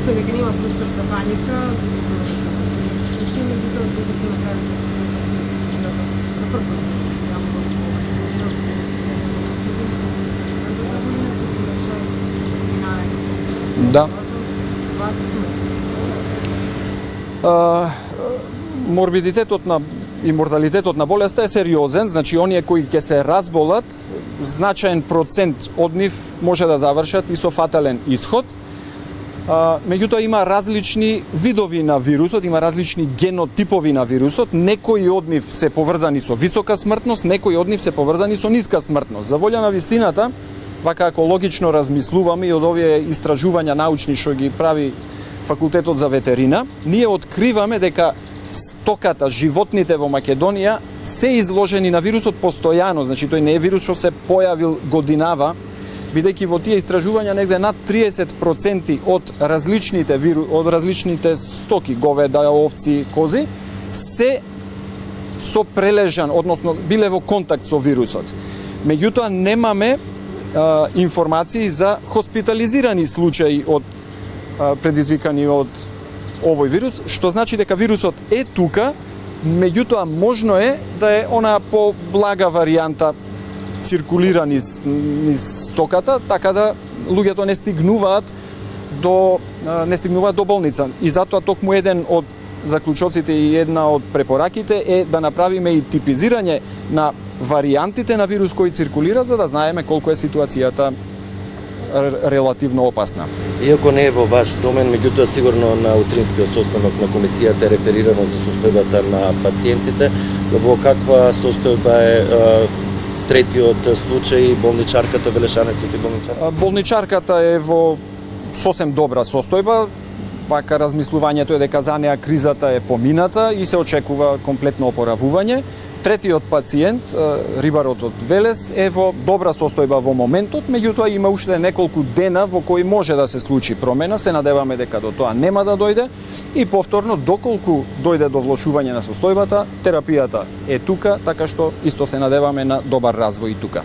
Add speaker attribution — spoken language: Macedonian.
Speaker 1: што дека нема простор за паника, случаи меѓутоа додека направите за прв пат што се јавува
Speaker 2: Да. Морбидитетот и морталитетот на болеста е сериозен, значи оние кои ќе се разболат, значаен процент од нив може да завршат и со фатален исход. Меѓутоа има различни видови на вирусот, има различни генотипови на вирусот, некои од нив се поврзани со висока смртност, некои од нив се поврзани со ниска смртност. За волја на вистината, вака ако логично размислуваме и од овие истражувања научни што ги прави Факултетот за ветерина, ние откриваме дека стоката, животните во Македонија се изложени на вирусот постојано, значи тој не е вирус што се појавил годинава, бидејќи во тие истражувања негде над 30% од различните стоки, говеда, овци, кози, се со прележан, односно биле во контакт со вирусот. Меѓутоа немаме информации за хоспитализирани случаи од предизвикани од овој вирус, што значи дека вирусот е тука, меѓутоа можно е да е она поблага варијанта циркулира низ стоката, така да луѓето не стигнуваат до болница. И затоа токму еден од заклучоците и една од препораките е да направиме и типизирање на варијантите на вирус кои циркулираат, за да знаеме колку е ситуацијата релативно опасна.
Speaker 3: Иако не е во ваш домен, меѓутоа сигурно на утринскиот состанок на комисијата е реферирано за состојбата на пациентите. Во каква состојба е третиот случај, болничарката, Велешанецот и болничарката?
Speaker 2: Болничарката е во сосем добра состојба. Вака размислувањето е дека за неа кризата е помината и се очекува комплетно опоравување. Третиот пациент, рибарот од Велес, е во добра состојба во моментот, меѓутоа има уште неколку дена во кои може да се случи промена. Се надеваме дека до тоа нема да дојде и повторно доколку дојде до влошување на состојбата, терапијата е тука, така што исто се надеваме на добар развој и тука.